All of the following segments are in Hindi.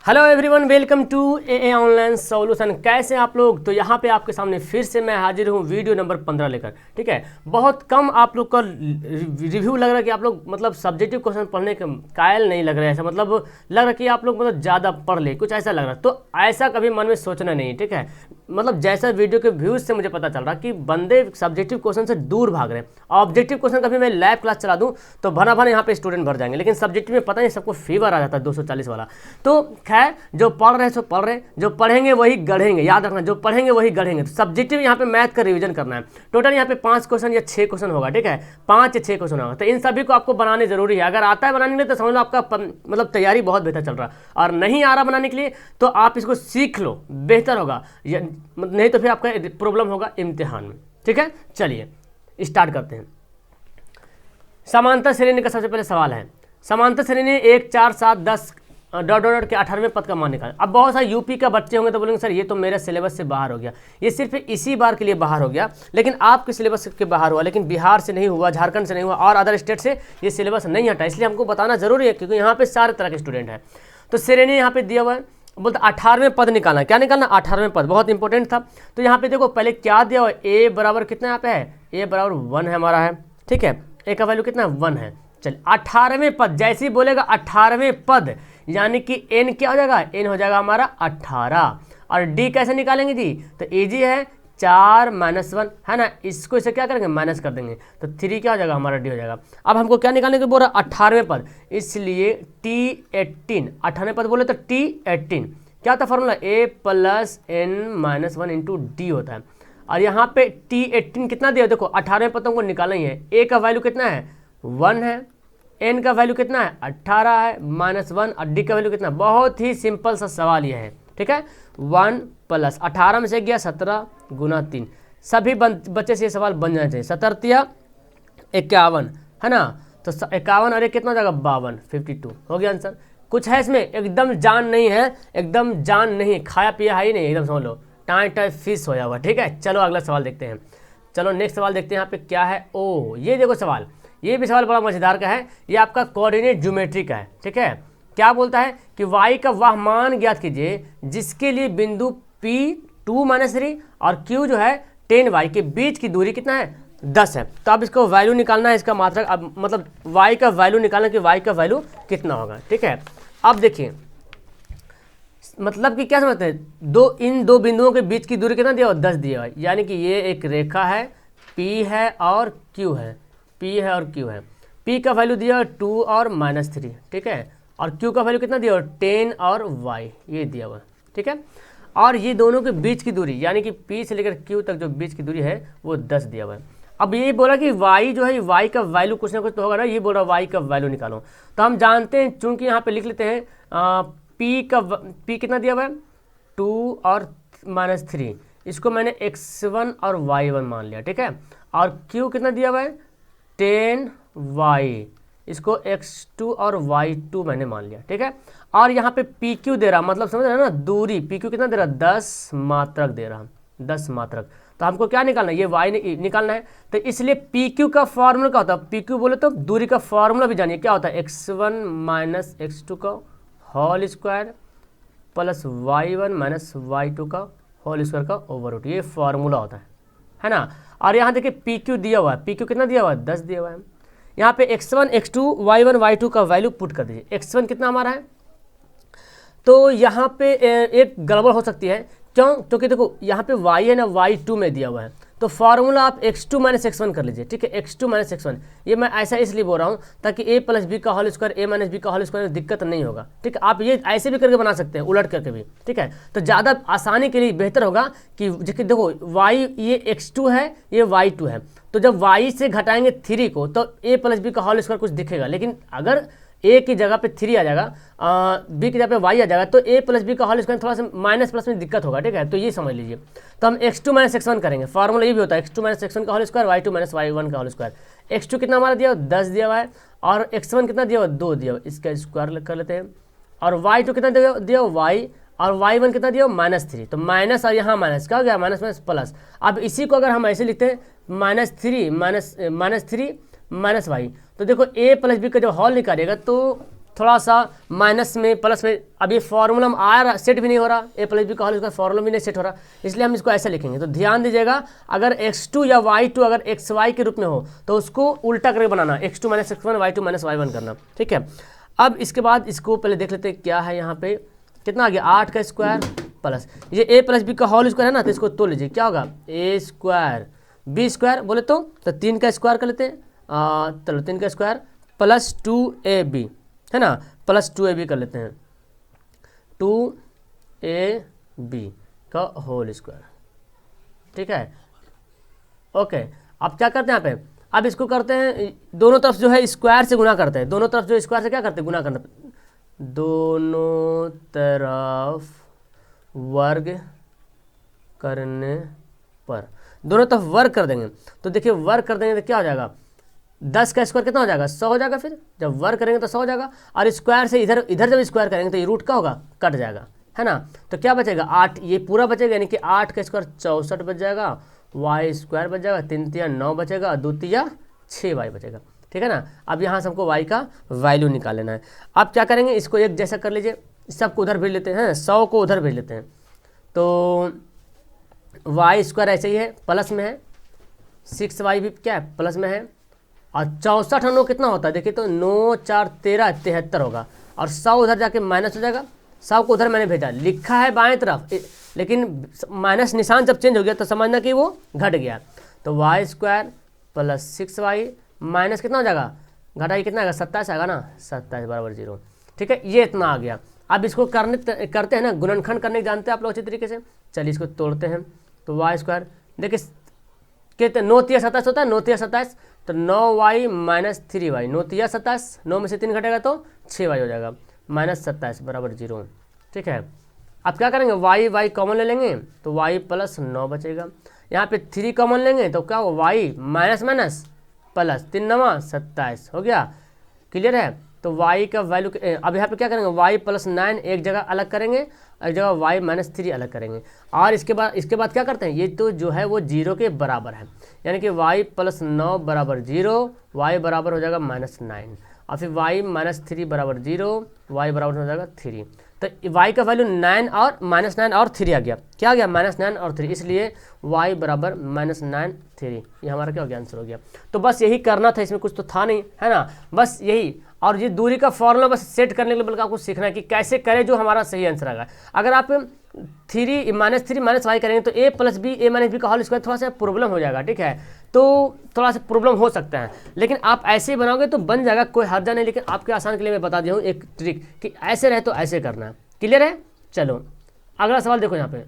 Hello everyone, welcome to a online solution. कैसे हैं आप लोग? तो यहाँ पे आपके सामने फिर से मैं हाजिर हूँ वीडियो नंबर 15 लेकर। ठीक है, बहुत कम आप लोग का रिव्यू लग रहा है कि आप लोग मतलब सब्जेक्टिव क्वेश्चन पढ़ने के कायल नहीं लग रहे हैं। ऐसा मतलब लग रहा है कि आप लोग मतलब ज़्यादा पढ़ ले, कुछ ऐसा लग रहा है। तो ऐसा कभी मन में सोचना नहीं, ठीक है। मतलब जैसा वीडियो के व्यूज़ से मुझे पता चल रहा कि बंदे सब्जेक्टिव क्वेश्चन से दूर भाग रहे हैं। ऑब्जेक्टिव क्वेश्चन कभी मैं लाइव क्लास चला दूँ तो भरा भरा यहाँ पे स्टूडेंट भर जाएंगे, लेकिन सब्जेक्टिव में पता नहीं सबको फीवर आ जाता है 240 वाला। तो खैर, जो पढ़ रहे हैं सो पढ़ रहे हैं, जो पढ़ेंगे वही गढ़ेंगे। याद रखना, जो पढ़ेंगे वही गढ़ेंगे। तो सब्जेक्टिव यहाँ पे मैथ का रिवीजन करना है। टोटल यहाँ पे 5 क्वेश्चन या 6 क्वेश्चन होगा, ठीक है, 5 या 6 क्वेश्चन होगा। तो इन सभी को आपको बनाने जरूरी है। अगर आता है बनाने के लिए तो समझ लो आपका मतलब तैयारी बहुत बेहतर चल रहा है, और नहीं आ रहा बनाने के लिए तो आप इसको सीख लो, बेहतर होगा। नहीं तो फिर आपका प्रॉब्लम होगा इम्तिहान में। ठीक है, चलिए स्टार्ट करते हैं। समांतर श्रेणी का सबसे पहले सवाल है। समांतर श्रेणी 1, 4, 7, 10 डॉट डॉट के 18वें पद का मान निकाल। अब बहुत सारे यूपी का बच्चे होंगे तो बोलेंगे सर ये तो मेरे सिलेबस से बाहर हो गया। ये सिर्फ इसी बार के लिए बाहर हो गया, लेकिन आपके सिलेबस के बाहर हुआ, लेकिन बिहार से नहीं हुआ, झारखंड से नहीं हुआ, और अदर स्टेट से ये सिलेबस नहीं हटा। इसलिए हमको बताना जरूरी है, क्योंकि यहाँ पे सारे तरह के स्टूडेंट हैं। तो श्रेणी यहाँ पे दिया हुआ है, बोलते 18वें पद निकालना। क्या निकालना? 18वें पद, बहुत इंपॉर्टेंट था। तो यहाँ पे देखो पहले क्या दिया हुआ है, ए बराबर कितना यहाँ पे है, ए बराबर 1 है हमारा है, ठीक है। ए का वैल्यू कितना? 1 है। चलिए 18वें पद, जैसे ही बोलेगा 18वें पद, यानी कि n क्या हो जाएगा? n हो जाएगा हमारा 18। और d कैसे निकालेंगे जी? तो इजी है, 4 - 1 है ना, इसको इसे क्या करेंगे? माइनस कर देंगे, तो 3 क्या हो जाएगा हमारा? d हो जाएगा। अब हमको क्या निकालने को बोल रहा है? 18वें पद, इसलिए T18। 18वें पद बोले तो T18 क्या होता है फॉर्मूला? a + n - 1 × d होता है। और यहाँ पे T18 कितना दिया? देखो 18वें पदों को निकालना ही है। a का वैल्यू कितना है? 1 है। n का वैल्यू कितना है? 18 है, -1। और d का वैल्यू कितना? बहुत ही सिंपल सा सवाल ये है, ठीक है। 1 + 18 में से गया 17 × 3। सभी बच्चे से ये सवाल बन जाना चाहिए। 17 × 51 है ना, तो 51 और 1 कितना हो जाएगा? 52, 52 हो गया आंसर। कुछ है इसमें? एकदम जान नहीं है, एकदम जान नहीं, खाया पिया है ही नहीं, एकदम समझ लो टाइम टाइम फिश होया हुआ। ठीक है, चलो अगला सवाल देखते हैं। चलो नेक्स्ट सवाल देखते हैं। यहाँ पे क्या है? ओ ये देखो सवाल, ये भी सवाल बड़ा मजेदार का है। ये आपका कोऑर्डिनेट ज्योमेट्री का है, ठीक है। क्या बोलता है कि y का वह मान ज्ञात कीजिए जिसके लिए बिंदु P 2 - 3 और Q जो है 10y के बीच की दूरी कितना है? 10 है। तो अब इसको वैल्यू निकालना है, इसका मात्रक। अब मतलब y का वैल्यू निकालना कि y का वैल्यू कितना होगा, ठीक है। अब देखिए मतलब कि क्या समझते हैं, इन दो बिंदुओं के बीच की दूरी कितना दिया हुआ? 10 दिया हुआ। यानी कि ये एक रेखा है, P है और Q है, P है और Q है। P का वैल्यू दिया 2 और -3, ठीक है। और Q का वैल्यू कितना दिया हुआ? 10 और y, ये दिया हुआ, ठीक है। और ये दोनों के बीच की दूरी, यानी कि P से लेकर Q तक जो बीच की दूरी है वो 10 दिया हुआ है। अब ये बोला कि y जो है, y का वैल्यू कुछ ना कुछ तो होगा ना, ये बोल रहा y का वैल्यू निकालो। तो हम जानते हैं, चूंकि यहाँ पे लिख लेते हैं P कितना दिया हुआ है? 2 और -3, इसको मैंने x1 और y1 मान लिया, ठीक है। और Q कितना दिया हुआ है? 10y, इसको x2 और y2 मैंने मान लिया, ठीक है। और यहाँ पे PQ दे रहा, मतलब समझ रहे हैं ना, दूरी PQ कितना दे रहा? 10 मात्रक दे रहा, 10 मात्रक। तो हमको क्या निकालना है? ये y निकालना है। तो इसलिए PQ का फॉर्मूला क्या होता है? PQ बोले तो दूरी का फॉर्मूला भी जानिए, क्या होता है? x1 - x2 का whole square plus y1 - y2 का होल स्क्वायर का ओवर रूट, ये फॉर्मूला होता है ना। और यहाँ देखिए PQ दिया हुआ है, PQ कितना दिया हुआ है? 10 दिया हुआ है। यहाँ पे x1 x2 y1 y2 का वैल्यू पुट कर दीजिए। x1 कितना हमारा है? तो यहाँ पे एक गड़बड़ हो सकती है, क्यों? क्योंकि देखो यहाँ पे y है ना, y2 में दिया हुआ है, तो फार्मूला आप x2 - x1 कर लीजिए, ठीक है। x2 - x1, ये मैं ऐसा इसलिए बोल रहा हूँ ताकि a + b का होल स्क्वायर, a - b का होल स्क्वायर में दिक्कत नहीं होगा, ठीक है। आप ये ऐसे भी करके बना सकते हैं, उलट करके भी, ठीक है। तो ज़्यादा आसानी के लिए बेहतर होगा कि देखो y ये x2 है, ये y2 है, तो जब y से घटाएंगे 3 को तो a + b का होल स्क्वायर कुछ दिखेगा। लेकिन अगर a की जगह पे 3 आ जाएगा, b की जगह पे y आ जाएगा, तो a + b का होल स्क्वायर थोड़ा सा माइनस प्लस में दिक्कत होगा, ठीक है। तो ये समझ लीजिए। तो हम x2 - x1 करेंगे, फार्मूला ये भी होता है x2 - x1 का होल स्क्वायर, y2 - y1 का होल स्क्वायर। x2 कितना हमारा दिया हुआ? 10 दिया हुआ है। और x1 कितना दिया हुआ? 2 दिया हुआ, इसका स्क्वायर कर लेते हैं। और y2 कितना दिया हुआ? y। और y1 कितना दिया हुआ? -3। तो माइनस और यहाँ माइनस क्या हो गया? Minus plus. अब इसी को अगर हम ऐसे लिखते हैं -3 - -y, तो देखो a + b का जब हॉल निकालेगा तो थोड़ा सा माइनस में प्लस में, अब ये फॉर्मूला आ रहा, सेट भी नहीं हो रहा, ए प्लस बी का होल स्क्वायर फॉर्मूला भी नहीं सेट हो रहा, इसलिए हम इसको ऐसे लिखेंगे। तो ध्यान दीजिएगा, अगर x2 या y2 अगर xy के रूप में हो तो उसको उल्टा करके बनाना, x2 minus x1 y2 minus y1 करना, ठीक है। अब इसके बाद इसको पहले देख लेते हैं क्या है यहाँ पे, कितना आ गया 8 का स्क्वायर प्लस ये ए प्लस बी का होल स्क्वायर है ना, तो इसको तोड़ लीजिए, क्या होगा ए स्क्वायर बी स्क्वायर बोले तो 3 का स्क्वायर कर लेते हैं, चलो 3 का स्क्वायर प्लस 2ab है ना, प्लस 2ab कर लेते हैं, 2ab का होल स्क्वायर, ठीक है। ओके, अब क्या करते हैं यहाँ पे, अब इसको करते हैं दोनों तरफ जो है स्क्वायर से गुना करते हैं, दोनों तरफ जो स्क्वायर से क्या करते हैं गुना करना, दोनों तरफ वर्ग करने पर, दोनों तरफ वर्ग कर देंगे, तो देखिए वर्ग कर देंगे तो क्या हो जाएगा, 10 का स्क्वायर कितना हो जाएगा 100 हो जाएगा, फिर जब वर्ग करेंगे तो 100 हो जाएगा, और स्क्वायर से इधर इधर जब स्क्वायर करेंगे तो ये रूट का होगा कट जाएगा, है ना। तो क्या बचेगा 8, ये पूरा बचेगा, यानी कि 8 का स्क्वायर 64 बच जाएगा, वाई स्क्वायर बच जाएगा, 3 तिया 9 बचेगा, 2 तिया 6y बचेगा, ठीक है ना। अब यहाँ से हमको y का वैल्यू निकाल लेना है। अब क्या करेंगे, इसको एक जैसा कर लीजिए, सबको उधर भेज लेते हैं, 100 को उधर भेज लेते हैं, तो वाई स्क्वायर ऐसे ही है प्लस में है, 6y भी क्या है प्लस में है, और 64 और 9 कितना होता है देखिए, तो 9 4 13 73 होगा, और 100 उधर जाके माइनस हो जाएगा, 100 को उधर मैंने भेजा, लिखा है बाएं तरफ, लेकिन माइनस निशान जब चेंज हो गया तो समझना कि वो घट गया, तो Y square plus 6y minus कितना हो जाएगा, घटाई कितना आएगा 27 आएगा ना, 27 बराबर 0, ठीक है, ये इतना आ गया। अब इसको करते हैं ना, गुणनखंड करने जानते हैं आप लोग अच्छी तरीके से, चलिए इसको तोड़ते हैं, तो वाई स्क्वायर देखिए कितने 9 तिया 27 होता है, 9 तिया 27, तो 9y माइनस 3y, 9 तिया 27, 9 में से 3 घटेगा तो 6y हो जाएगा, माइनस 27 बराबर 0, ठीक है। अब क्या करेंगे, y कॉमन ले लेंगे तो y प्लस 9 बचेगा, यहाँ पे 3 कॉमन लेंगे तो क्या होगा y माइनस माइनस प्लस 3 9 27 हो गया, क्लियर है। तो y का वैल्यू, अब यहाँ पे क्या करेंगे, y प्लस 9 एक जगह अलग करेंगे, एक जगह y माइनस 3 अलग करेंगे, और इसके बाद क्या करते हैं, ये तो जो है वो 0 के बराबर है, यानी कि y प्लस 9 बराबर 0, y बराबर हो जाएगा माइनस 9, और फिर y माइनस 3 बराबर 0, y बराबर हो जाएगा 3, तो y का वैल्यू 9 और माइनस 9 और 3 आ गया, क्या आ गया माइनस 9 और 3, इसलिए y बराबर माइनस 9 3, ये हमारा क्या हो गया आंसर हो गया। तो बस यही करना था, इसमें कुछ तो था नहीं, है ना, बस यही, और ये दूरी का फॉर्मूला बस सेट करने के लिए बल्कि आपको सीखना है कि कैसे करें जो हमारा सही आंसर आएगा। अगर आप 3 माइनस y करेंगे तो a plus B A minus B का होल स्क्वायर थोड़ा सा प्रॉब्लम हो जाएगा, ठीक है, तो थोड़ा सा प्रॉब्लम हो सकता है, लेकिन आप ऐसे ही बनाओगे तो बन जाएगा, कोई हर्जा नहीं, लेकिन आपके आसान के लिए मैं बता दिया हूँ एक ट्रिक कि ऐसे रहे तो ऐसे करना है, क्लियर है। चलो अगला सवाल देखो, यहाँ पे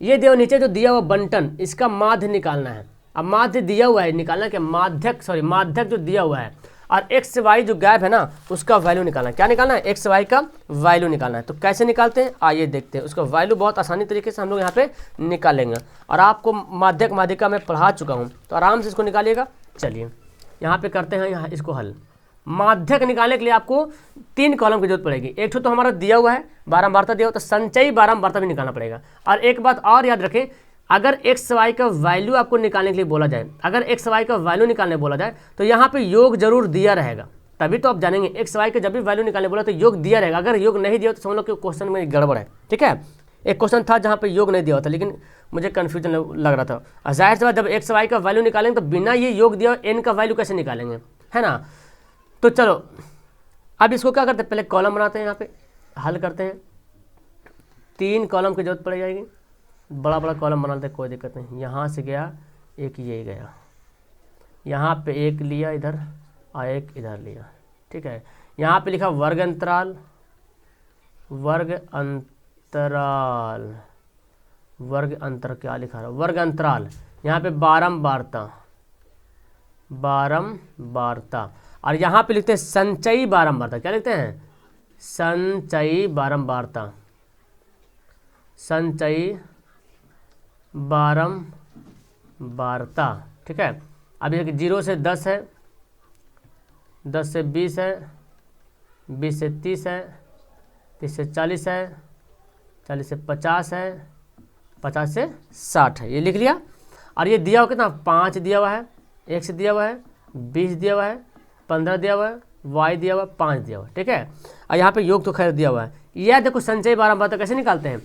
ये देखो नीचे जो दिया हुआ बंटन, इसका माध्य निकालना है। अब माध्य दिया हुआ है, निकालना क्या, माध्यक जो दिया हुआ है, और एक्स वाई जो गैप है ना उसका वैल्यू निकालना है। क्या निकालना है, एक्स वाई का वैल्यू निकालना है। तो कैसे निकालते हैं आइए देखते हैं, उसका वैल्यू बहुत आसानी तरीके से हम लोग यहाँ पे निकालेंगे, और आपको माध्यक माध्यिका में पढ़ा चुका हूँ, तो आराम से इसको निकालिएगा। चलिए यहाँ पे करते हैं यहाँ इसको हल। माध्यक निकालने के लिए आपको 3 कॉलम की जरूरत पड़ेगी। एक तो हमारा दिया हुआ है बारंबारता दिया हुआ, तो संचयी बारंबारता भी निकालना पड़ेगा। और एक बात और याद रखें, अगर एक्स वाई का वैल्यू आपको निकालने के लिए बोला जाए, अगर एक्स वाई का वैल्यू निकालने बोला जाए तो यहाँ पे योग जरूर दिया रहेगा, तभी तो आप जानेंगे। एक्स वाई का जब भी वैल्यू निकालने बोला तो योग दिया रहेगा, अगर योग नहीं दिया तो समझ लो कि क्वेश्चन में गड़बड़ है, ठीक है। एक क्वेश्चन था जहाँ पे योग नहीं दिया था, लेकिन मुझे कन्फ्यूजन लग रहा था। जाहिर सी बात जब एक्स वाई का वैल्यू निकालेंगे तो बिना ये योग दिया एन का वैल्यू कैसे निकालेंगे, है ना। तो चलो अब इसको क्या करते हैं, पहले कॉलम बनाते हैं, यहाँ पे हल करते हैं। 3 कॉलम की जरूरत पड़ जाएगी, बड़ा बड़ा कॉलम बनाते हैं, कोई दिक्कत नहीं। यहाँ से गया एक, ये गया, यहाँ पे एक लिया इधर और एक इधर लिया, ठीक है। यहाँ पे लिखा वर्ग अंतराल, वर्ग अंतराल, वर्ग अंतर क्या लिखा रहा, वर्ग अंतराल। यहाँ पे बारंबारता, बारंबारता, और यहाँ पे लिखते हैं संचयी बारंबारता। क्या लिखते हैं, संचयी बारंबारता, संचयी बारंबारता, ठीक है। अब ये 0 से 10 है, 10 से 20 है, 20 से 30 है, 30 से 40 है, 40 से 50 है, 50 से 60 है, ये लिख लिया। और ये दिया हुआ कितना, 5 दिया हुआ है, 1 से दिया हुआ है, 20 दिया हुआ है, 15 दिया हुआ है, y दिया हुआ है, 5 दिया हुआ है, ठीक है। और यहाँ पे योग तो खैर दिया हुआ है। यह देखो संचय बारंबारता कैसे निकालते हैं,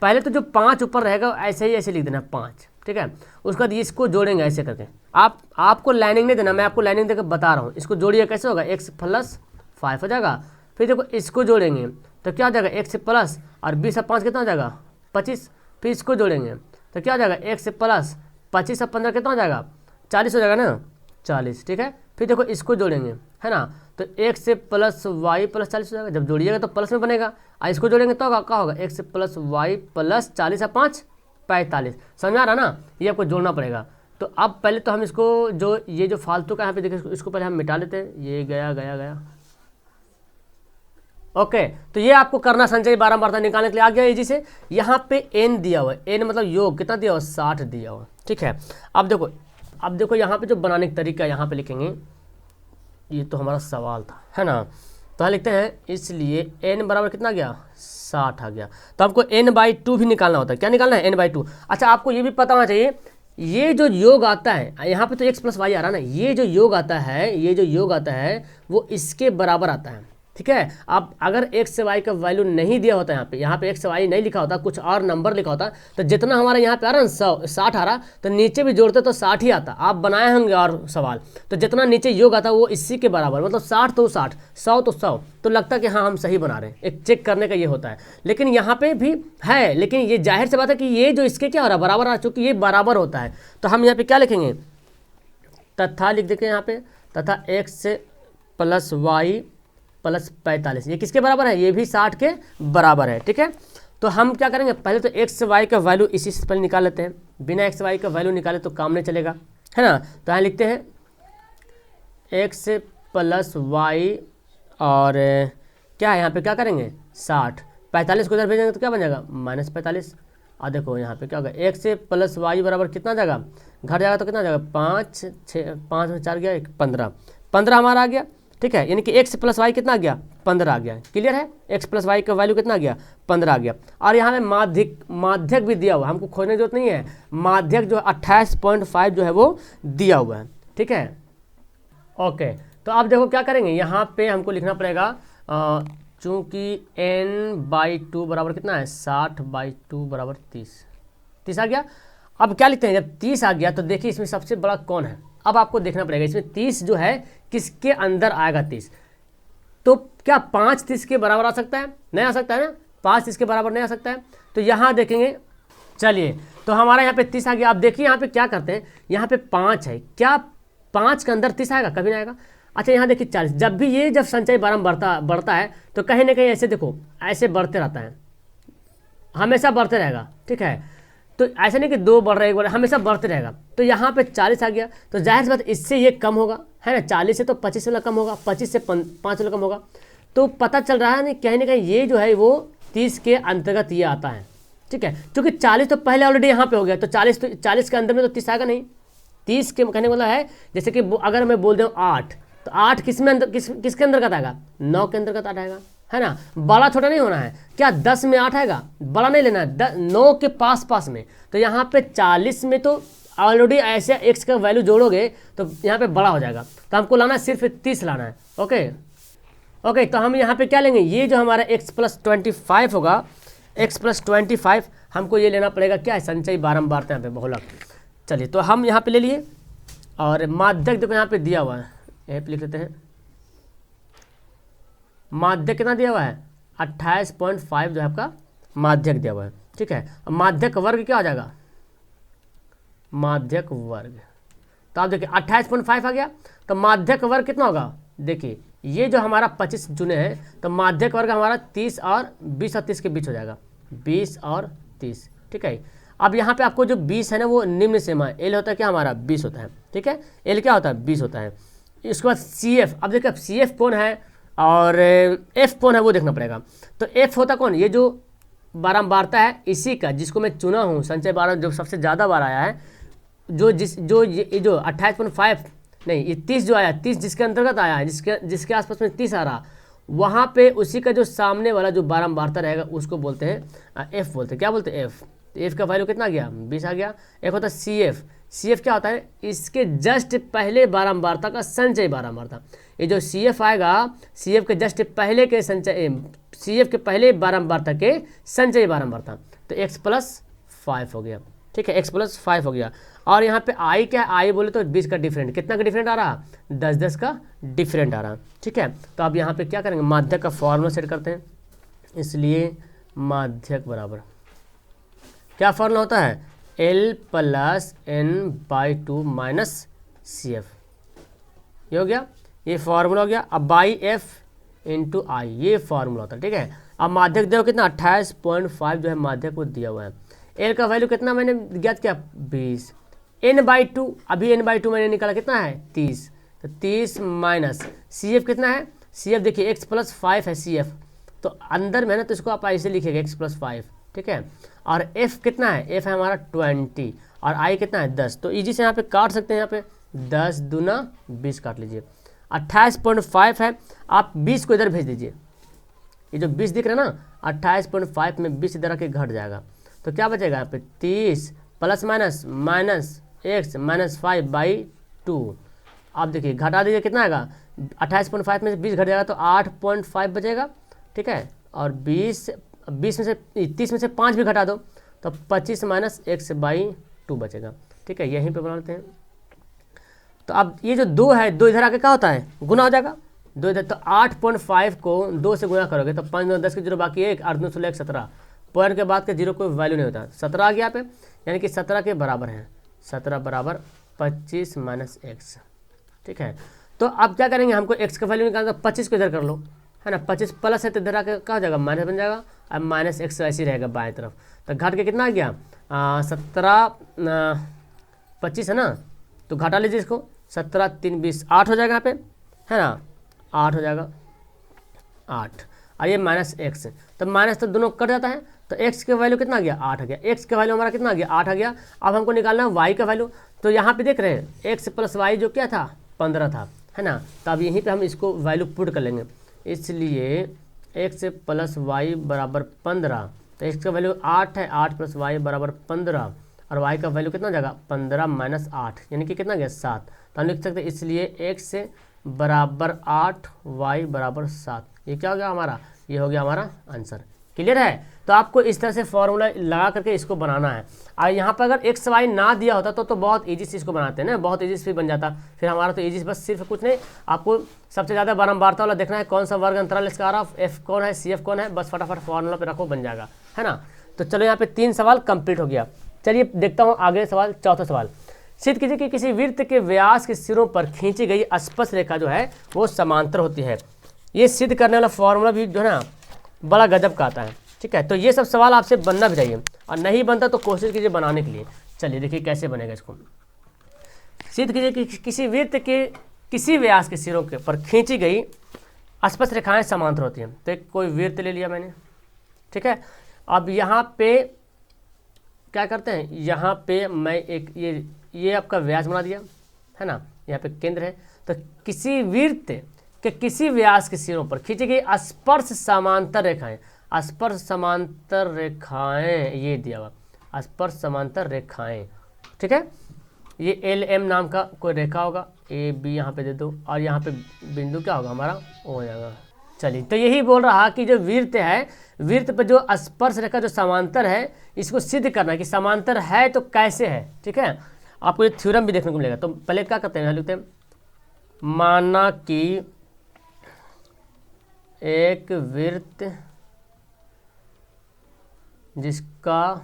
पहले तो जो 5 ऊपर रहेगा ऐसे ही ऐसे लिख देना 5, ठीक है। उसके बाद इसको जोड़ेंगे ऐसे करके, आपको लाइनिंग नहीं देना, मैं आपको लाइनिंग देकर बता रहा हूँ। इसको जोड़िए कैसे होगा, x + 5 हो जाएगा। फिर देखो इसको जोड़ेंगे तो क्या हो जाएगा, x प्लस और 20 और 5 कितना हो जाएगा 25। फिर इसको जोड़ेंगे तो क्या हो जाएगा, x प्लस 25 और 15 कितना हो जाएगा 40 हो जाएगा ना, 40, ठीक है। फिर देखो इसको जोड़ेंगे, है ना, तो x प्लस y प्लस 40 हो जाएगा। जब जोड़िएगा तो प्लस में बनेगा, और इसको जोड़ेंगे तो क्या होगा, x प्लस y प्लस 40 और 5 45। समझ आ रहा ना, ये आपको जोड़ना पड़ेगा। तो अब पहले तो हम इसको जो ये जो फालतू का यहाँ पे देखिए इसको पहले हम मिटा लेते हैं, ये गया गया गया। ओके, तो ये आपको करना संचय बारंबारता निकालने के लिए आ गया इजी से। यहाँ पे n दिया हुआ है, n मतलब योग कितना दिया हुआ, 60 दिया हुआ, ठीक है। अब देखो यहाँ पे जो बनाने का तरीका यहाँ पे लिखेंगे, ये तो हमारा सवाल था, है ना। तो यहाँ लिखते हैं इसलिए n बराबर कितना गया 60 आ गया। तो आपको n/2 भी निकालना होता है। क्या निकालना है, n/2। अच्छा, आपको ये भी पता होना चाहिए, ये जो योग आता है यहाँ पे तो x + y आ रहा है ना, ये जो योग आता है वो इसके बराबर आता है, ठीक है। अब अगर x से y का वैल्यू नहीं दिया होता यहाँ पे x से y नहीं लिखा होता, कुछ और नंबर लिखा होता, तो जितना हमारा यहाँ पे आ रहा है 60 आ रहा, तो नीचे भी जोड़ते तो 60 ही आता। आप बनाए होंगे और सवाल, तो जितना नीचे योग आता वो इसी के बराबर, मतलब 60 तो 60, 100 तो 100, तो लगता है कि हाँ हम सही बना रहे हैं। एक चेक करने का ये होता है। लेकिन यहाँ पे भी है, लेकिन ये जाहिर सी बात है कि ये जो इसके क्या हो रहा है, बराबर आ, चूँकि ये बराबर होता है तो हम यहाँ पे क्या लिखेंगे, तथा लिख देंगे यहाँ पे, तथा x + y + 45, ये किसके बराबर है, ये भी 60 के बराबर है, ठीक है। तो हम क्या करेंगे, पहले तो x y का वैल्यू इसी से पहले निकाल लेते हैं। बिना x y का वैल्यू निकाले तो काम नहीं चलेगा, है ना। तो यहाँ लिखते हैं x + y और क्या है यहाँ पे, क्या करेंगे 60, 45 को इधर भेजेंगे तो क्या बन जाएगा -45। और देखो यहाँ पे क्या होगा, x + y बराबर कितना जाएगा, घर जाएगा तो कितना जाएगा 5 6 5 में 4 गया 15, 15 हमारा आ गया, ठीक है। यानी कि x + y कितना आ गया 15 आ गया। क्लियर है, x + y का वैल्यू कितना आ गया 15 आ गया। और यहाँ पे माध्यक भी दिया हुआ, हमको खोजने की जरूरत नहीं है। माध्यक जो 28.5 जो है वो दिया हुआ है, ठीक है। ओके, तो अब देखो क्या करेंगे, यहाँ पे हमको लिखना पड़ेगा, चूँकि n/2 बराबर कितना है 60/2 बराबर 30 आ गया। अब क्या लिखते हैं, जब 30 आ गया तो देखिए इसमें सबसे बड़ा कौन है। अब आपको देखना पड़ेगा इसमें 30 जो है किसके अंदर आएगा 30, तो क्या 5 30 के बराबर आ सकता है, नहीं आ सकता है ना, 5 30 के बराबर नहीं आ सकता है। तो यहाँ देखेंगे, चलिए तो हमारा यहाँ पे 30 आ गया। अब देखिए यहाँ पे क्या करते हैं, यहाँ पे 5 है, क्या 5 के अंदर 30 आएगा, कभी नहीं आएगा। अच्छा यहाँ देखिए 40, जब भी ये जब संचय बारंबार बढ़ता है तो कहीं ना कहीं ऐसे देखो ऐसे बढ़ते रहता है, हमेशा बढ़ते रहेगा, ठीक है। तो ऐसा नहीं कि 2 बढ़ रहा है 1 बढ़ रहा है, हमेशा बढ़ते रहेगा। तो यहाँ पे 40 आ गया, तो जाहिर सी बात इससे ये कम होगा, है ना। 40 से तो 25 वाला कम होगा, 25 से 5 वाला कम होगा। तो पता चल रहा है ना कहीं ये जो है वो 30 के अंतर्गत ये आता है, ठीक है। क्योंकि 40 तो पहले ऑलरेडी यहाँ पे हो गया, तो 40 के अंदर में तो 30 आएगा नहीं। 30 के कहने वाला है, जैसे कि अगर मैं बोल दूँ 8, तो 8 किसके अंतर्गत आएगा, 9 के अंतर्गत आएगा, है ना। बड़ा छोटा नहीं होना है, क्या 10 में 8 आएगा, बड़ा नहीं लेना है, 9 के पास में। तो यहाँ पे 40 में तो ऑलरेडी ऐसे x का वैल्यू जोड़ोगे तो यहाँ पे बड़ा हो जाएगा, तो हमको लाना है सिर्फ 30 लाना है। ओके, तो हम यहाँ पे क्या लेंगे, ये जो हमारा x + 25 होगा, x + 25 हमको ये लेना पड़ेगा, क्या है संचय बारंबारता यहाँ पे बहुलक। चलिए तो हम यहाँ पे ले लिए, और माध्यक देखो यहाँ पे दिया हुआ है, यहाँ पे लिख लेते हैं। माध्यक कितना दिया हुआ है 28.5 जो है आपका माध्यक दिया हुआ है, ठीक है। माध्यक वर्ग क्या आ जाएगा, माध्यक वर्ग, तो आप देखिए 28.5 आ गया, तो माध्यक वर्ग कितना होगा, देखिए ये जो हमारा 25 चुने हैं, तो माध्यक वर्ग हमारा 30 और 20 और 30 के बीच हो जाएगा, 20 और 30, ठीक है। अब यहाँ पे आपको जो 20 है ना वो निम्न सीमा है, एल होता है क्या हमारा 20 होता है, ठीक है। एल क्या होता है 20 होता है। इसके बाद CF, अब देखिए CF कौन है और F कौन है वो देखना पड़ेगा। तो F होता कौन, ये जो बारंबारता है इसी का, जिसको मैं चुना हूँ संचय बारह जो सबसे ज़्यादा बार आया है, जो 28.5 नहीं, ये 30 जो आया, 30 जिसके अंतर्गत आया है, जिसके आसपास में 30 आ रहा, वहाँ पे उसी का जो सामने वाला जो बारंबारता रहेगा उसको बोलते हैं F बोलते हैं। क्या बोलते हैं F। तो F का वैल्यू कितना आ गया 20 आ गया। एक होता है CF, CF क्या होता है, इसके जस्ट पहले बारंबारता का संचय बारंबारता। ये जो CF आएगा, CF के जस्ट पहले के संचय, CF के पहले बारंबारता के संचय बारंबारता, तो x + 5 हो गया। ठीक है, x + 5 हो गया। और यहाँ पे I क्या है, I बोले तो 20 का डिफरेंट, कितना का डिफरेंट आ रहा, 10 का डिफरेंट आ रहा। ठीक है, तो अब यहाँ पे क्या करेंगे, माध्यक का फॉर्मूला सेट करते हैं। इसलिए माध्यक बराबर क्या फॉर्मूला होता है, L + n/2 - CF। ये हो गया, ये फॉर्मूला हो गया। अब बाई F × I ये फॉर्मूला होता है। ठीक है, अब माध्यक देखो कितना 28.5 जो है माध्यक को दिया हुआ है। L का वैल्यू कितना मैंने ज्ञात किया, 20। n/2 अभी n/2 मैंने निकाला कितना है, 30। तो 30 माइनस CF कितना है, CF देखिए x + 5 है CF, तो अंदर में ना तो इसको आप ऐसे लिखिएगा x + 5। ठीक है, और f कितना है, f है हमारा 20 और I कितना है 10। तो इजी से यहाँ पे काट सकते हैं, यहाँ पे 10 दूना 20 काट लीजिए। 28.5 है, आप 20 को इधर भेज दीजिए। ये जो 20 दिख रहा है ना, 28.5 में 20 इधर आके घट जाएगा, तो क्या बचेगा यहाँ पे 30 प्लस माइनस x - 5/2। आप देखिए घटा दीजिए, कितना आएगा, 28.5 में से 20 घट जाएगा तो 8.5 बचेगा। ठीक है, और 20 में से 30 में से 5 भी घटा दो तो 25 - x/2 बचेगा। ठीक है, यहीं पे बना लेते हैं। तो अब ये जो 2 है, 2 इधर आके क्या होता है, गुना हो जाएगा 2 इधर, तो 8.5 को 2 से गुना करोगे तो 5 9 10 के 0 बाकी 1 8 9 16 17, पॉइंट के बाद के 0 कोई वैल्यू नहीं होता, 17 आ गया यहाँ पे, यानी कि 17 के बराबर है, 17 बराबर 25 - x। ठीक है, तो अब क्या करेंगे, हमको x का वैल्यू निकालना, 25 को इधर कर लो, है ना, 25 प्लस है तो इधर आके क्या हो जाएगा, माइनस बन जाएगा। अब -x ऐसे रहेगा बाएं तरफ, तो घट के कितना आ गया, 17 25 है ना, तो घटा लीजिए इसको, 17 3 20 8 हो जाएगा यहाँ पे, है ना, 8 हो जाएगा 8, और ये -x, तो माइनस तो दोनों कट जाता है, तो x का वैल्यू कितना आ गया, 8 आ गया। x का वैल्यू हमारा कितना आ गया, 8 आ गया। अब हमको निकालना है y का वैल्यू, तो यहाँ पे देख रहे हैं x + y जो क्या था, 15 था, है ना, तो अब यहीं पे हम इसको वैल्यू पुट कर लेंगे। इसलिए x + y बराबर 15, तो x का वैल्यू 8 है, 8 + y बराबर 15, और y का वैल्यू कितना हो जाएगा, 15 - 8, यानी कि कितना गया, 7। तो हम लिख सकते हैं इसलिए x बराबर 8, y बराबर 7। ये क्या हो गया हमारा, ये हो गया हमारा आंसर। क्लियर है, तो आपको इस तरह से फॉर्मूला लगा करके इसको बनाना है। और यहाँ पर अगर x y ना दिया होता तो बहुत ईजी से इसको बनाते हैं ना, बहुत ईजी से बन जाता। फिर हमारा तो ईजी बस सिर्फ कुछ नहीं, आपको सबसे ज़्यादा बारंबारता वाला देखना है, कौन सा वर्ग अंतराल इसका आ रहा, f कौन है, CF कौन है, बस फटाफट फॉर्मूला पे रखो, बन जाएगा, है ना। तो चलो यहाँ पे 3 सवाल कंप्लीट हो गया। चलिए देखता हूँ आगे सवाल, चौथा सवाल। सिद्ध कीजिए कि किसी वृत्त के व्यास के सिरों पर खींची गई स्पर्श रेखा जो है वो समांतर होती है। ये सिद्ध करने वाला फॉर्मूला भी जो है ना बड़ा गजब का आता है। ठीक है, तो ये सब सवाल आपसे बनना भी चाहिए, और नहीं बनता तो कोशिश कीजिए बनाने के लिए। चलिए देखिए कैसे बनेगा इसको। सिद्ध कीजिए कि किसी वृत्त के किसी व्यास के सिरों के पर खींची गई स्पर्श रेखाएं समांतर होती हैं। तो एक कोई वृत्त ले लिया मैंने, ठीक है। अब यहाँ पे क्या करते हैं, यहाँ पे मैं एक ये आपका व्यास बना दिया, है ना, यहाँ पे केंद्र है। तो किसी वृत्त के किसी व्यास के सिरों पर खींची गई स्पर्श समांतर रेखाएं, स्पर्श समांतर रेखाएं, ये दिया हुआ स्पर्श समांतर रेखाएं, ठीक है। ये LM नाम का कोई रेखा होगा, AB यहाँ पे दे दो, और यहाँ पे बिंदु क्या होगा हमारा, O हो जाएगा। चलिए, तो यही बोल रहा कि जो वृत्त है, वृत्त पर जो स्पर्श रेखा जो समांतर है, इसको सिद्ध करना है कि समांतर है तो कैसे है। ठीक है, आपको ये थ्योरम भी देखने को मिलेगा। तो पहले क्या करते हैं, लिखते हैं माना कि एक वृत्त जिसका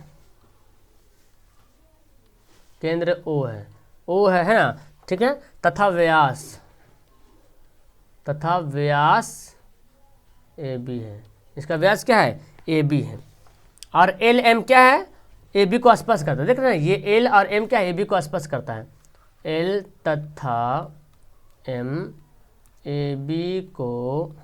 केंद्र O है ना, ठीक है, तथा व्यास AB है। इसका व्यास क्या है, AB है, और LM क्या है, AB को स्पर्श करता है। देख रहे हैं, ये L और M क्या है, AB को स्पर्श करता है। L तथा M AB को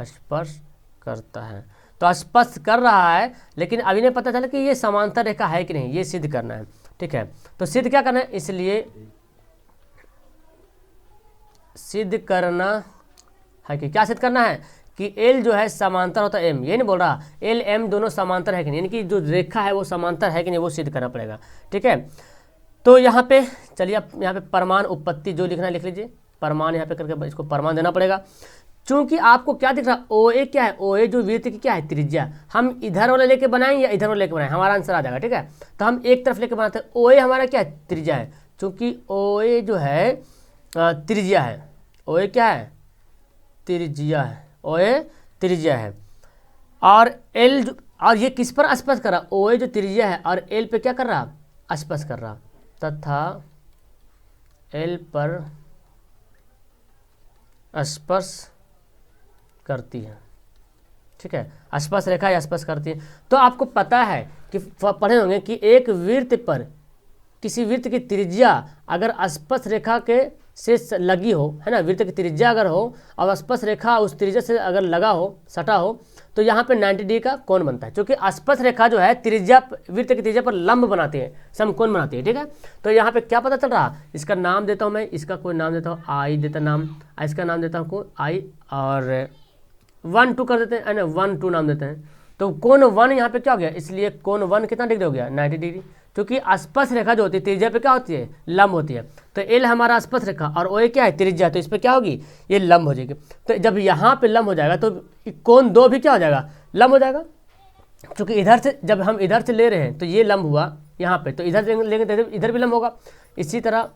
स्पर्श करता है। तो स्पर्श कर रहा है, लेकिन अभी नहीं पता चला कि ये समांतर रेखा है कि नहीं, ये सिद्ध करना है। ठीक है, तो सिद्ध क्या करना है, इसलिए सिद्ध करना है कि क्या सिद्ध करना है कि एल जो है समांतर होता है एम, ये नहीं बोल रहा एल एम दोनों समांतर है कि नहीं, यानी कि जो रेखा है वो समांतर है कि नहीं वो सिद्ध करना पड़ेगा। ठीक है, तो यहाँ पे चलिए आप यहाँ पे परमाणु उत्पत्ति जो लिखना है लिख लीजिए, परमाणु यहाँ पे करके इसको परमाणु देना पड़ेगा। चूंकि आपको क्या दिख रहा, ओ ए क्या है, ओ ए जो वृत्त की क्या है त्रिज्या, हम इधर वाला लेके बनाएं या इधर वाला लेके बनाएं हमारा आंसर आ जाएगा। ठीक है, तो हम एक तरफ लेके बनाते हैं, ओ ए हमारा क्या है त्रिज्या है, चूंकि ओ ए जो है त्रिज्या है, ओ ए क्या है त्रिज्या है, ओ ए त्रिज्या है, और एल और ये किस पर स्पर्श कर रहा, ओ ए जो त्रिज्या है और एल पे क्या कर रहा स्पर्श कर रहा, तथा एल पर स्पर्श करती है। ठीक है, स्पर्श रेखा या स्पर्श करती है। तो आपको पता है कि पढ़े होंगे कि एक वृत्त पर किसी वृत्त की त्रिज्या अगर स्पर्श रेखा के से लगी हो, है ना, वृत्त की त्रिज्या अगर हो और स्पर्श रेखा उस त्रिज्या से अगर लगा हो सटा हो तो यहाँ पे 90 डिग्री का कोण बनता है, क्योंकि स्पर्श रेखा जो है त्रिज्या वृत्त की त्रिज्या पर लंब बनाती है, समकोण बनाती है। ठीक है, तो यहाँ पे क्या पता चल रहा, इसका नाम देता हूँ मैं, इसका कोई नाम देता हूँ आई देता नाम, इसका नाम देता हूँ आई और 1 2 कर देते हैं, ना 1 2 नाम देते हैं। तो कोण 1 यहाँ पे क्या हो गया, इसलिए कोण 1 कितना डिग्री हो गया 90 डिग्री, क्योंकि स्पर्श रेखा जो होती है त्रिज्या पे क्या होती है लंब होती है। तो एल हमारा स्पर्श रेखा और ओ ए क्या है त्रिज्या, तो इस पर क्या होगी ये लंब हो जाएगी। तो जब यहाँ पे लंब हो जाएगा तो कोण 2 भी क्या हो जाएगा लंब हो जाएगा, क्योंकि इधर से जब हम इधर से ले रहे हैं तो ये लंब हुआ यहाँ पे, तो इधर से लेंगे तो इधर भी लंब होगा। इसी तरह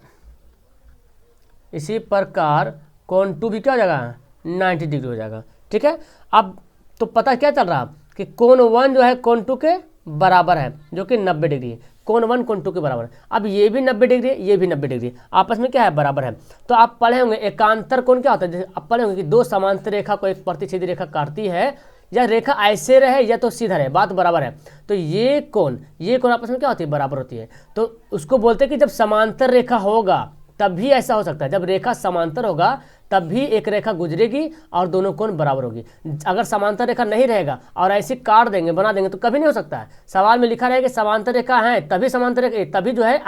इसी प्रकार कोण 2 भी क्या हो जाएगा 90 डिग्री हो जाएगा। ठीक है, अब तो पता क्या चल रहा कि कोण 1 जो है कोण 2 के बराबर है, जो कि 90 डिग्री है, कोण 1 कोण 2 के बराबर है। अब ये भी 90 डिग्री है, ये भी 90 डिग्री है, आपस में क्या है बराबर है। तो आप पढ़े होंगे एकांतर कोण क्या होता है, जैसे आप पढ़े होंगे कि दो समांतर रेखा को एक प्रतिच्छेदी रेखा काटती है, या रेखा ऐसे रहे या तो सीधा रहे, बात बराबर है। तो ये कोण आपस में क्या होती है बराबर होती है। तो उसको बोलते हैं कि जब समांतर रेखा होगा तभी ऐसा हो सकता है, जब रेखा समांतर होगा तब भी एक रेखा गुजरेगी और दोनों कोण बराबर होगी। अगर समांतर रेखा नहीं रहेगा और ऐसे काट देंगे बना देंगे तो कभी नहीं हो सकता है। सवाल में लिखा रहेगा कि समांतर रेखा है तभी समांतर रेखा तभी जो है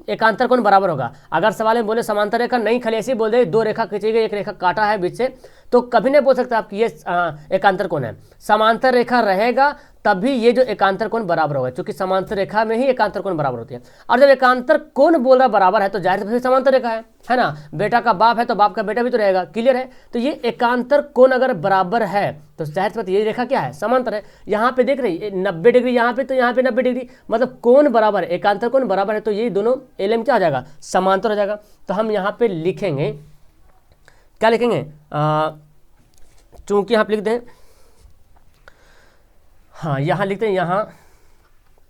एकांतर कोण बराबर होगा। अगर सवाल में बोले समांतर रेखा नहीं, खाली ऐसे बोल दे 2 रेखा खींची गई, एक रेखा काटा है बीच से, तो कभी नहीं बोल सकता आप कि ये एकांतर कोण है। समांतर रेखा रहेगा तभी ये जो एकांतर कोण बराबर होगा, क्योंकि समांतर रेखा में ही एकांतर कोण बराबर होती है। और जब एकांतर कोण बोल रहा बराबर है तो जाहिर से समांतर रेखा है ना, बेटा का बाप है तो बाप का बेटा भी तो रहेगा, क्लियर है। तो ये एकांतर कोण अगर बराबर है तो जाहिर सी बात ये रेखा क्या है समांतर है। यहाँ पे देख रही 90 डिग्री यहाँ पे, तो यहाँ पे 90 डिग्री, मतलब कोण बराबर है, एकांतर कोण बराबर है, तो ये दोनों एलएम क्या हो जाएगा समांतर हो जाएगा। तो हम यहाँ पे लिखेंगे क्या लिखेंगे, चूंकि यहाँ पे लिख दें, हाँ यहाँ लिखते हैं,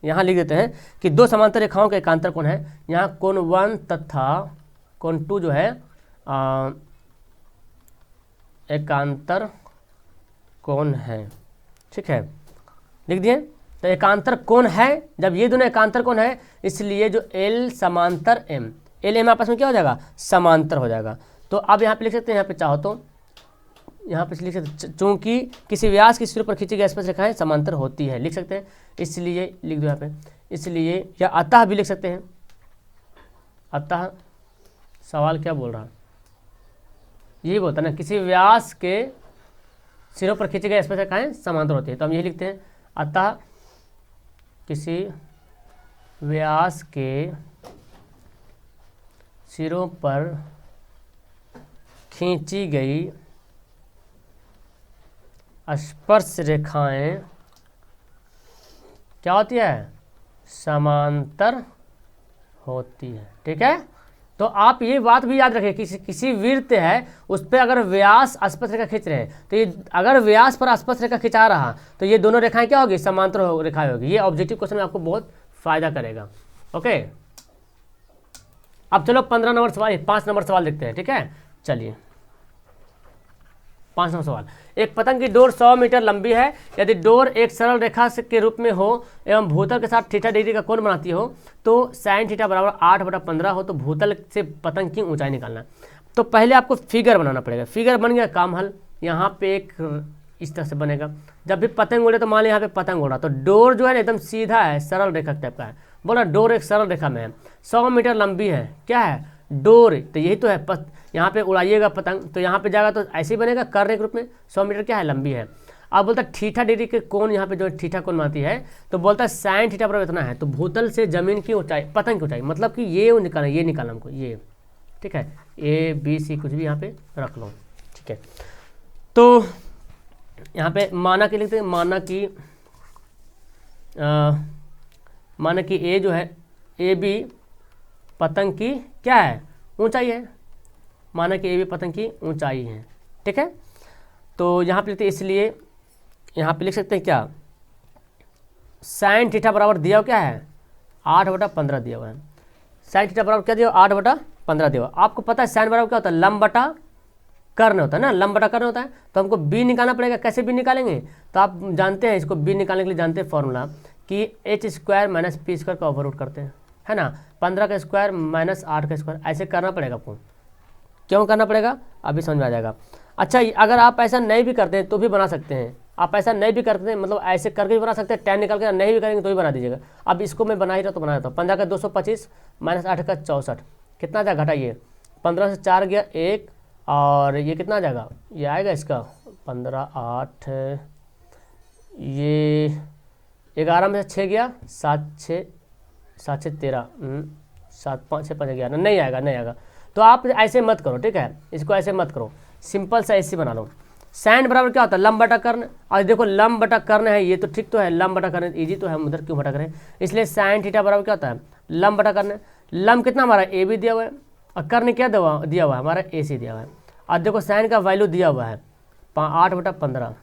यहाँ लिख देते हैं कि दो समांतर रेखाओं का एकांतर कोण है। यहाँ कोण 1 तथा कोण 2 जो है एकांतर कोण है। ठीक है, लिख दिए। तो एकांतर कोण है, जब ये दोनों एकांतर कोण है इसलिए जो एल समांतर एम, एल एम आपस में क्या हो जाएगा समांतर हो जाएगा। तो अब यहाँ पे लिख सकते हैं, यहाँ पे चाहो तो यहाँ पे लिख सकते, चूंकि किसी व्यास की सिरे पर खींची गई स्पर्श रेखाएं समांतर होती है, लिख सकते हैं, इसलिए लिख दो यहाँ पे, इसलिए, या अतः भी लिख सकते हैं। अतः सवाल क्या बोल रहा है, यही बोलता है ना, किसी व्यास के सिरों पर खींची गई स्पर्श रेखाएं समांतर होती है। तो हम यही लिखते हैं, अतः किसी व्यास के सिरों पर खींची गई स्पर्श रेखाएं क्या होती है समांतर होती है। ठीक है, तो आप ये बात भी याद रखें कि किसी वृत्त है उस पर अगर व्यास स्पर्श रेखा खींच रहे हैं तो ये अगर व्यास पर स्पर्श रेखा खिंचा रहा तो ये दोनों रेखाएं क्या होगी समांतर रेखाएं होगी। ये ऑब्जेक्टिव क्वेश्चन में आपको बहुत फायदा करेगा। ओके, अब चलो 15 नंबर सवाल, 5 नंबर सवाल देखते हैं। ठीक है, चलिए 5 नंबर सवाल। एक पतंग की डोर 100 मीटर लंबी है, यदि डोर एक सरल रेखा के रूप में हो एवं भूतल के साथ थीटा डिग्री का कोण बनाती हो तो साइन थीटा बराबर 8/15 हो तो भूतल से पतंग की ऊंचाई निकालना। तो पहले आपको फिगर बनाना पड़ेगा। फिगर बन गया, काम हल। यहाँ पे एक इस तरह से बनेगा, जब भी पतंग उड़े तो मान ली यहाँ पे पतंग उड़ा तो डोर जो है ना एकदम सीधा है, सरल रेखा टाइप का है। बोला डोर एक सरल रेखा में है, 100 मीटर लंबी है, क्या है डोर, तो यही तो है, यहाँ पे उड़ाइएगा पतंग, तो यहाँ पे जाएगा तो ऐसे ही बनेगा, कर्ण के रूप में 100 मीटर क्या है, लंबी है। अब बोलता है थीटा डिग्री के कोण, यहाँ पे जो थीटा कोण बनाती है, तो बोलता है साइन थीटा बराबर इतना है। तो भूतल से जमीन की ऊंचाई, पतंग की ऊंचाई, मतलब कि ये निकालना, ये निकालना हमको, ये ठीक है, ए बी सी कुछ भी यहाँ पे रख लो, ठीक है। तो यहाँ पे माना कि लिखते हैं, माना कि ए जो है, ए बी पतंग की क्या है, ऊंचाई है, माना कि ए बी पतंग की ऊंचाई है, ठीक है। तो यहाँ पे लिखते हैं, इसलिए यहाँ पे लिख सकते हैं क्या, साइन थीटा बराबर दिया हुआ क्या है, 8/15 दिया हुआ है। साइन थीटा बराबर क्या दिया हुआ, 8/15 दिया हुआ। आपको पता है साइन बराबर क्या होता है, लंब बटा कर्ण होता है ना, लंब बटा कर्ण होता है। तो हमको बी निकालना पड़ेगा, कैसे बी निकालेंगे, तो आप जानते हैं इसको, बी निकालने के लिए जानते हैं फॉर्मूला कि h² - p² का ओवर रूट करते हैं, है ना, 15 का स्क्वायर माइनस 8 का स्क्वायर, ऐसे करना पड़ेगा आपको। क्यों करना पड़ेगा, अभी समझ में आ जाएगा। अच्छा, अगर आप ऐसा नहीं भी करते हैं तो भी बना सकते हैं, आप ऐसा नहीं भी करते हैं, मतलब ऐसे करके भी बना सकते हैं, tan निकाल के नहीं भी करेंगे तो भी बना दीजिएगा। अब इसको मैं बना ही रहा तो बना देता हूँ। 15 का 225 माइनस 8 का 64, कितना आ जाएगा, घटाइए, 15 से 4 गया 1, और ये कितना आ जाएगा, ये आएगा इसका 15 8, ये 11 में से 6 गया 7 6 13, 7 5 6 5 11, नहीं आएगा, नहीं आएगा। तो आप ऐसे मत करो, ठीक है, इसको ऐसे मत करो, सिंपल सा ऐसे बना लो। साइन बराबर क्या होता है, लंब बटा कर्ण, और देखो लंब बटा कर्ण है, ये तो ठीक तो है, लंब बटा कर्ण इजी तो है, हम उधर क्यों भटक रहे हैं, इसलिए साइन थीटा बराबर क्या होता है, लंब बटा कर्ण। लंब कितना हमारा ए बी दिया हुआ है, और कर्ण क्या दिया हुआ है हमारा ए सी दिया हुआ है। और देखो साइन का वैल्यू दिया हुआ है 8/15,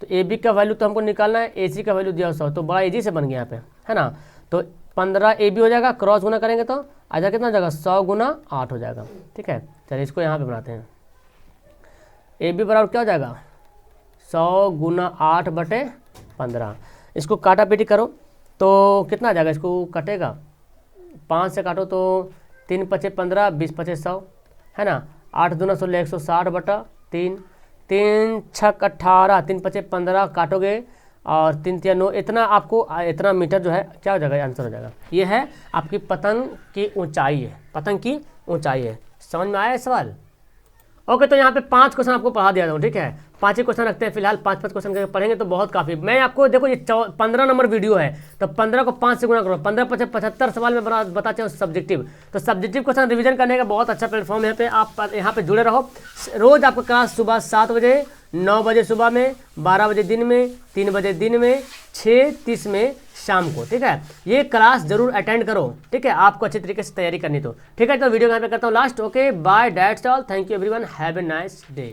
तो ए बी का वैल्यू तो हमको निकालना है, ए सी का वैल्यू दिया हुआ 100, तो बड़ा इजी से बन गया यहाँ पे, है ना। तो 15 ए बी हो जाएगा, क्रॉस गुना करेंगे तो आधा कितना हो जाएगा, 100 × 8 हो जाएगा, ठीक है। चलिए इसको यहाँ पे बनाते हैं, ए बी बराबर क्या हो जाएगा, 100 × 8/15। इसको काटा पीटी करो तो कितना आ जाएगा, इसको कटेगा 5 से काटो तो 3 × 5 = 15, 20 × 5 = 100, है ना। 8 दूना 16, 160/3, 3 × 6 = 18, 3 × 5 = 15, काटोगे और 3 × 3 = 9, इतना आपको इतना मीटर जो है क्या हो जाएगा, आंसर हो जाएगा। ये है आपकी पतंग की ऊंचाई है, पतंग की ऊंचाई है। समझ में आया सवाल। ओके, तो यहाँ पे 5 क्वेश्चन आपको पढ़ा दिया हूँ, ठीक है। 5 ही क्वेश्चन रखते हैं फिलहाल, 5 क्वेश्चन करके पढ़ेंगे तो बहुत काफ़ी। मैं आपको देखो ये 15 नंबर वीडियो है, तो 15 को 5 से गुना करो, 15 × 5 = 75 सवाल में बताते हैं सब्जेक्टिव। तो सब्जेक्टिव क्वेश्चन रिवीजन करने का बहुत अच्छा प्लेटफॉर्म है, आप यहाँ पे जुड़े रहो। रोज आपका क्लास सुबह 7 बजे, 9 बजे सुबह में, 12 बजे दिन में, 3 बजे दिन में, 6:30 में शाम को, ठीक है। ये क्लास जरूर अटेंड करो, ठीक है, आपको अच्छी तरीके से तैयारी करनी तो, ठीक है। तो वीडियो यहाँ पे करता हूँ last. Okay bye, that's all, thank you everyone, have a nice day.